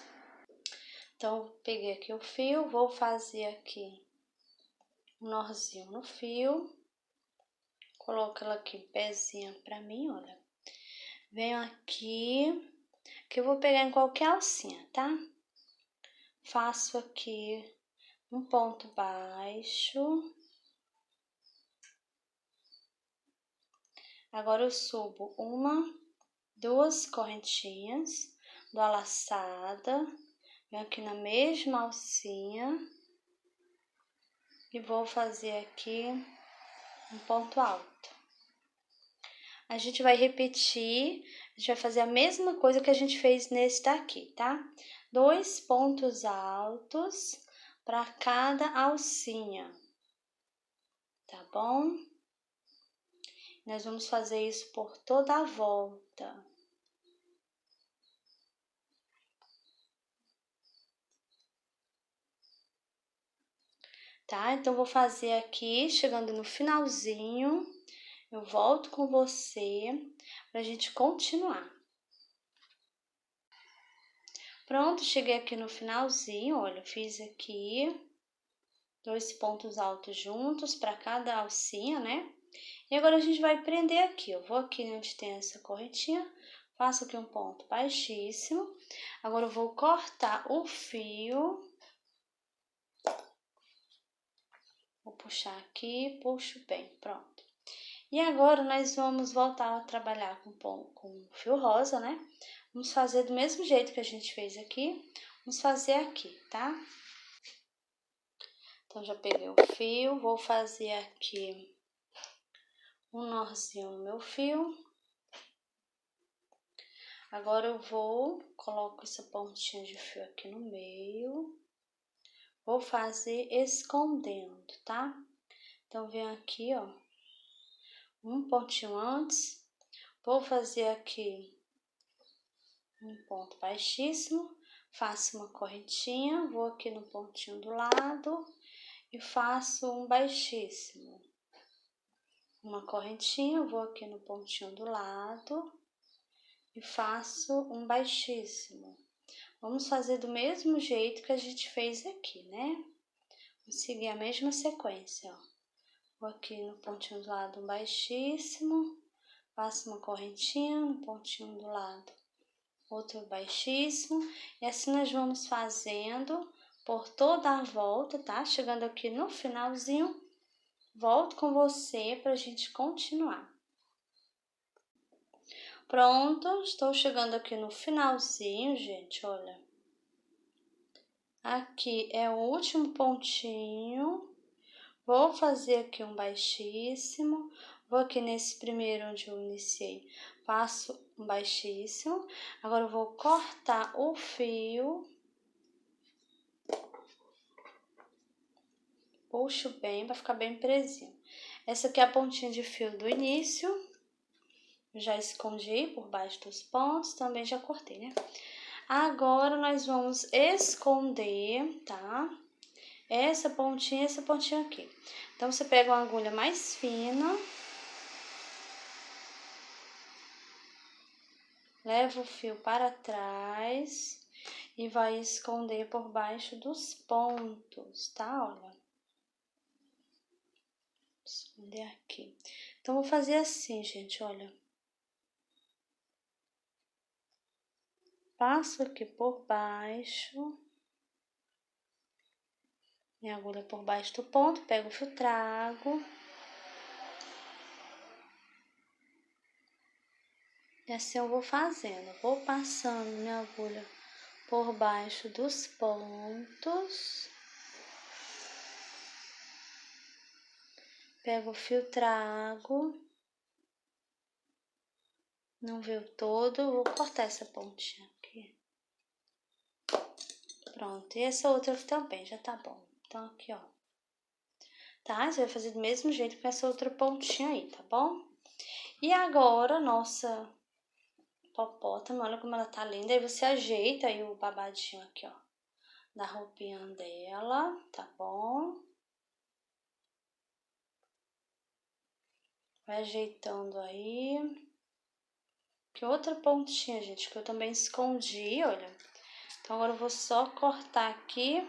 Então, peguei aqui o fio, vou fazer aqui um nozinho no fio. Coloco ela aqui, pezinha pra mim, olha. Venho aqui, que eu vou pegar em qualquer alcinha, tá? Faço aqui um ponto baixo. Agora eu subo uma, duas correntinhas, dou a laçada, venho aqui na mesma alcinha e vou fazer aqui um ponto alto. A gente vai repetir, a gente vai fazer a mesma coisa que a gente fez nesse daqui, tá? 2 pontos altos para cada alcinha, tá bom? Nós vamos fazer isso por toda a volta. Tá? Então, vou fazer aqui, chegando no finalzinho, eu volto com você pra gente continuar. Pronto, cheguei aqui no finalzinho, olha, fiz aqui 2 pontos altos juntos para cada alcinha, né? E agora a gente vai prender aqui, eu vou aqui onde tem essa correntinha, faço aqui um ponto baixíssimo. Agora eu vou cortar o fio. Vou puxar aqui, puxo bem, pronto. E agora nós vamos voltar a trabalhar com fio rosa, né? Vamos fazer do mesmo jeito que a gente fez aqui, vamos fazer aqui, tá? Então, já peguei o fio, vou fazer aqui um nozinho no meu fio. Agora eu coloco essa pontinha de fio aqui no meio. Vou fazer escondendo, tá? Então, venho aqui, ó, um pontinho antes. Vou fazer aqui um ponto baixíssimo, faço uma correntinha, vou aqui no pontinho do lado e faço um baixíssimo. Uma correntinha, vou aqui no pontinho do lado e faço um baixíssimo. Vamos fazer do mesmo jeito que a gente fez aqui, né? Vou seguir a mesma sequência, ó. Vou aqui no pontinho do lado um baixíssimo, faço uma correntinha no pontinho do lado, outro baixíssimo, e assim nós vamos fazendo por toda a volta, tá? Chegando aqui no finalzinho, volto com você pra gente continuar. Pronto, estou chegando aqui no finalzinho, gente, olha. Aqui é o último pontinho. Vou fazer aqui um baixíssimo. Vou aqui nesse primeiro onde eu iniciei, faço um baixíssimo. Agora eu vou cortar o fio. Puxo bem para ficar bem presinho. Essa aqui é a pontinha de fio do início. Já escondi por baixo dos pontos, também já cortei, né? Agora nós vamos esconder, tá? Essa pontinha aqui. Então, você pega uma agulha mais fina, leva o fio para trás e vai esconder por baixo dos pontos, tá? Olha. Esconder aqui. Então, vou fazer assim, gente, olha. Passo aqui por baixo. Minha agulha por baixo do ponto, pego o fio, trago. E assim eu vou fazendo, vou passando minha agulha por baixo dos pontos. Pego o fio, trago. Não veio todo, vou cortar essa pontinha aqui. Pronto, e essa outra também já tá bom. Então, aqui, ó. Tá? Você vai fazer do mesmo jeito com essa outra pontinha aí, tá bom? E agora, nossa hipopótamo, olha como ela tá linda. Aí você ajeita aí o babadinho aqui, ó, da roupinha dela, tá bom? Vai ajeitando aí. Que outra pontinha, gente, que eu também escondi, olha. Então, agora eu vou só cortar aqui.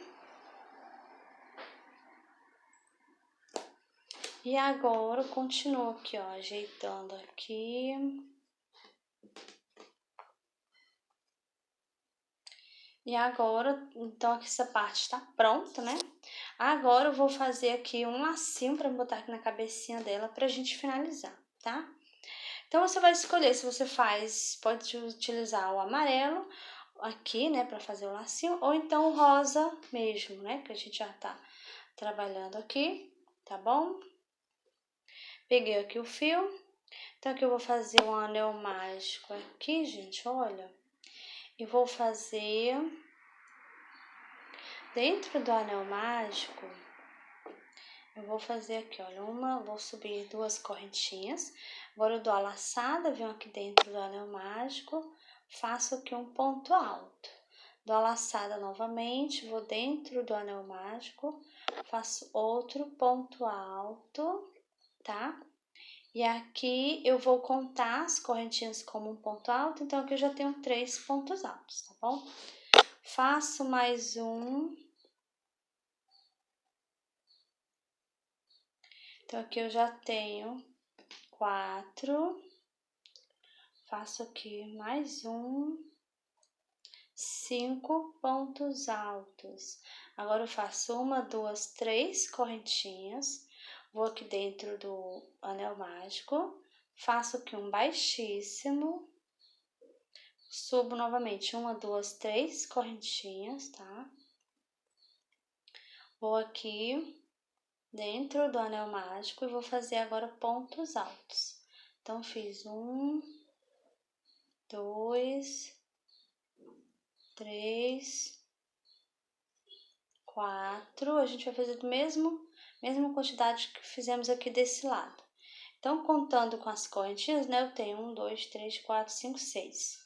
E agora eu continuo aqui, ó, ajeitando aqui. E agora, então, aqui essa parte tá pronta, né? Agora eu vou fazer aqui um lacinho pra botar aqui na cabecinha dela pra gente finalizar, tá? Então, você vai escolher se você pode utilizar o amarelo aqui, né, pra fazer o lacinho, ou então o rosa mesmo, né, que a gente já tá trabalhando aqui, tá bom? Peguei aqui o fio, então aqui eu vou fazer um anel mágico aqui, gente, olha. E vou fazer dentro do anel mágico, Eu vou fazer aqui, olha, vou subir 2 correntinhas. Agora eu dou a laçada, venho aqui dentro do anel mágico, faço aqui um ponto alto. Dou a laçada novamente, vou dentro do anel mágico, faço outro ponto alto, tá? E aqui eu vou contar as correntinhas como um ponto alto, então aqui eu já tenho 3 pontos altos, tá bom? Faço mais um. Então, aqui eu já tenho 4. Faço aqui mais um. 5 pontos altos. Agora eu faço 1, 2, 3 correntinhas. Vou aqui dentro do anel mágico. Faço aqui um baixíssimo. Subo novamente 1, 2, 3 correntinhas, tá? Vou aqui dentro do anel mágico e vou fazer agora pontos altos. Então, fiz 1, 2, 3, 4. A gente vai fazer do mesma quantidade que fizemos aqui desse lado. Então, contando com as correntinhas, né? Eu tenho 1, 2, 3, 4, 5, 6.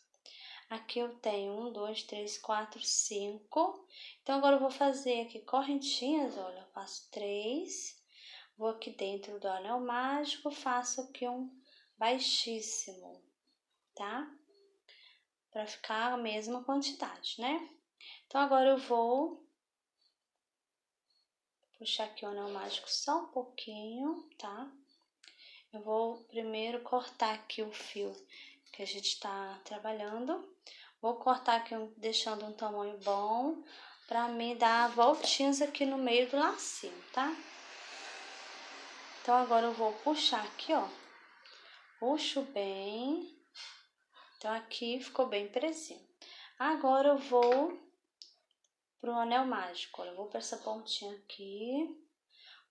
Aqui eu tenho 1, 2, 3, 4, 5. Então, agora eu vou fazer aqui correntinhas, olha, eu faço 3. Vou aqui dentro do anel mágico, faço aqui um baixíssimo, tá? Pra ficar a mesma quantidade, né? Então, agora eu vou puxar aqui o anel mágico só um pouquinho, tá? Eu vou primeiro cortar aqui o fio que a gente tá trabalhando. Vou cortar aqui, deixando um tamanho bom, pra mim dar voltinhas aqui no meio do lacinho, tá? Então, agora eu vou puxar aqui, ó. Puxo bem. Então, aqui ficou bem presinho. Agora eu vou pro anel mágico. Eu vou pra essa pontinha aqui.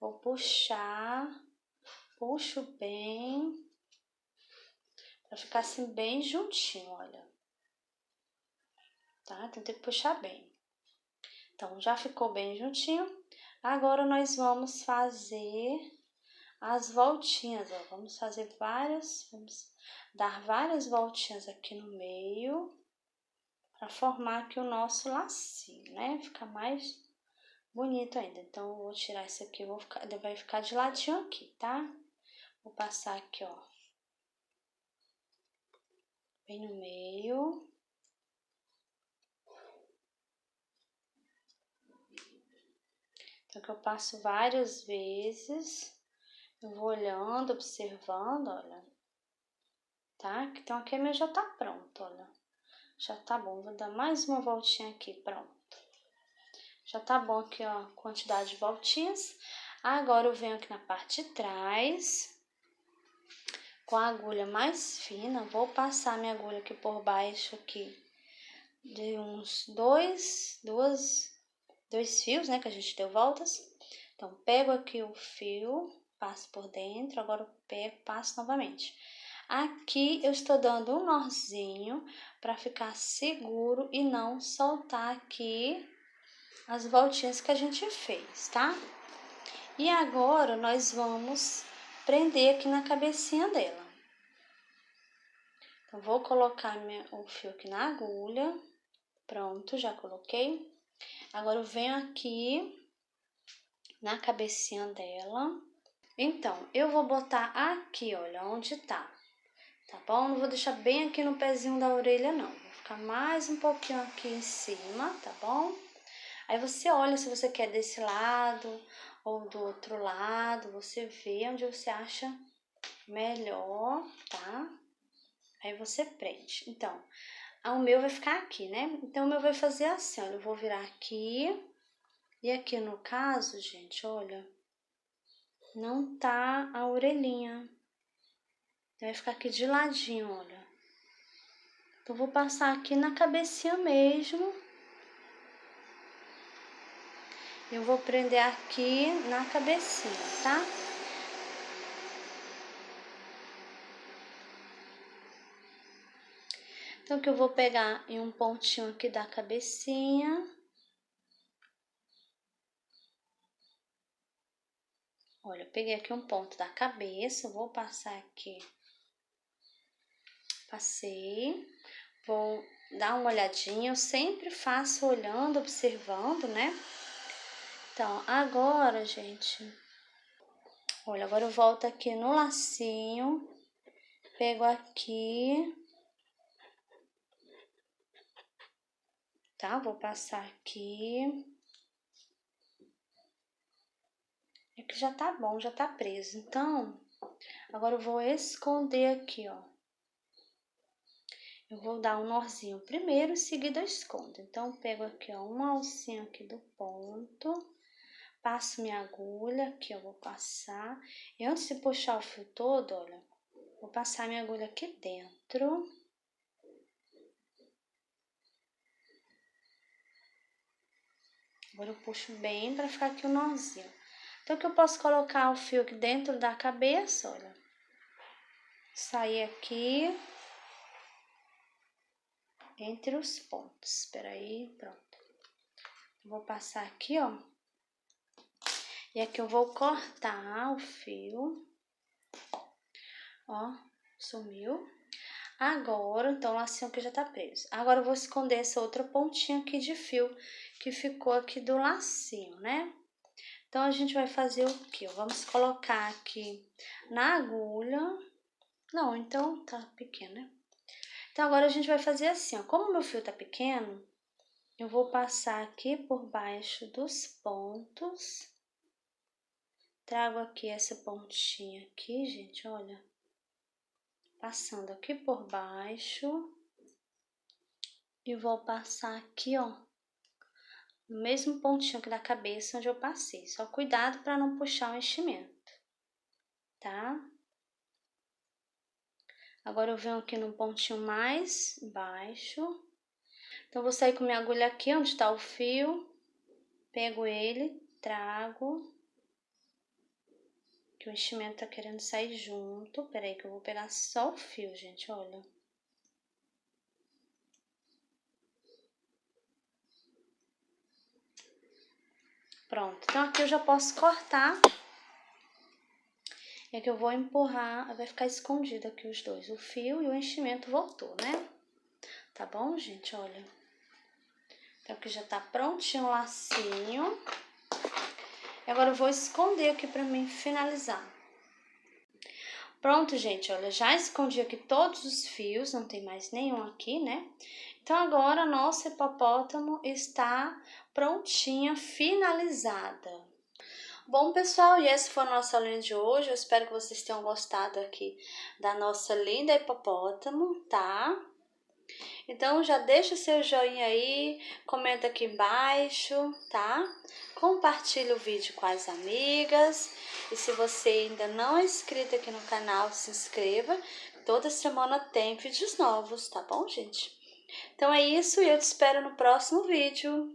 Vou puxar. Puxo bem. Pra ficar assim bem juntinho, olha. Tá? Então, tem que puxar bem. Então, já ficou bem juntinho. Agora, nós vamos fazer as voltinhas, ó. Vamos dar várias voltinhas aqui no meio. Pra formar aqui o nosso lacinho, né? Ficar mais bonito ainda. Então, eu vou tirar isso aqui, ele vai ficar de ladinho aqui, tá? Vou passar aqui, ó. Bem no meio. Então, que eu passo várias vezes. Eu vou olhando, observando, olha. Tá? Então, aqui meu já tá pronto, olha. Já tá bom. Vou dar mais uma voltinha aqui, pronto. Já tá bom aqui, ó, a quantidade de voltinhas. Agora, eu venho aqui na parte de trás. Com a agulha mais fina, vou passar minha agulha aqui por baixo aqui. De uns dois fios, né, que a gente deu voltas. Então, pego aqui o fio, passo por dentro, agora eu pego, passo novamente. Aqui eu estou dando um nozinho para ficar seguro e não soltar aqui as voltinhas que a gente fez, tá? E agora nós vamos prender aqui na cabecinha dela. Então, vou colocar o fio aqui na agulha. Pronto, já coloquei. Agora eu venho aqui na cabecinha dela. Então, eu vou botar aqui, olha, onde tá bom? Não vou deixar bem aqui no pezinho da orelha, não. Vou ficar mais um pouquinho aqui em cima, tá bom? Aí você olha se você quer desse lado ou do outro lado, você vê onde você acha melhor, tá? Aí você prende. Então, o meu vai ficar aqui, né? Então, o meu vai fazer assim, olha, eu vou virar aqui. E aqui no caso, gente, olha, não tá a orelhinha. Vai ficar aqui de ladinho, olha. Então, vou passar aqui na cabecinha mesmo. Eu vou prender aqui na cabecinha, tá? Então, que eu vou pegar em um pontinho aqui da cabecinha. Olha, eu peguei aqui um ponto da cabeça, vou passar aqui. Passei. Vou dar uma olhadinha, eu sempre faço olhando, observando, né? Então, agora, gente, olha, agora eu volto aqui no lacinho, pego aqui, tá? Vou passar aqui. É que já tá bom, já tá preso. Então, agora eu vou esconder aqui, ó. Eu vou dar um nozinho primeiro, em seguida eu escondo. Então, eu pego aqui, ó, uma alcinha aqui do ponto, passo minha agulha, aqui eu vou passar. E antes de puxar o fio todo, olha, vou passar minha agulha aqui dentro. Agora eu puxo bem pra ficar aqui o nozinho. Então, que eu posso colocar o fio aqui dentro da cabeça, olha. Sair aqui entre os pontos. Espera aí, pronto. Vou passar aqui, ó. E aqui eu vou cortar o fio. Ó, sumiu. Agora, então, o lacinho aqui já tá preso. Agora eu vou esconder essa outra pontinha aqui de fio que ficou aqui do lacinho, né? Então, a gente vai fazer o quê? Vamos colocar aqui na agulha. Não, então tá pequeno, né? Então, agora a gente vai fazer assim, ó. Como o meu fio tá pequeno, eu vou passar aqui por baixo dos pontos. Trago aqui essa pontinha aqui, gente, olha. Passando aqui por baixo. E vou passar aqui, ó. No mesmo pontinho aqui da cabeça onde eu passei. Só cuidado para não puxar o enchimento, tá? Agora eu venho aqui no pontinho mais baixo. Então, vou sair com minha agulha aqui onde está o fio. Pego ele, trago. Que o enchimento tá querendo sair junto. Peraí que eu vou pegar só o fio, gente, olha. Pronto, então aqui eu já posso cortar. E aqui eu vou empurrar, vai ficar escondido aqui os dois. O fio e o enchimento voltou, né? Tá bom, gente? Olha. Então aqui já tá prontinho o lacinho. E agora eu vou esconder aqui pra mim finalizar. Pronto, gente, olha, já escondi aqui todos os fios, não tem mais nenhum aqui, né? Então, agora, a nossa hipopótamo está prontinha, finalizada. Bom, pessoal, e essa foi a nossa aulinha de hoje. Eu espero que vocês tenham gostado aqui da nossa linda hipopótamo, tá? Então, já deixa seu joinha aí, comenta aqui embaixo, tá? Compartilha o vídeo com as amigas. E se você ainda não é inscrito aqui no canal, se inscreva. Toda semana tem vídeos novos, tá bom, gente? Então é isso e eu te espero no próximo vídeo.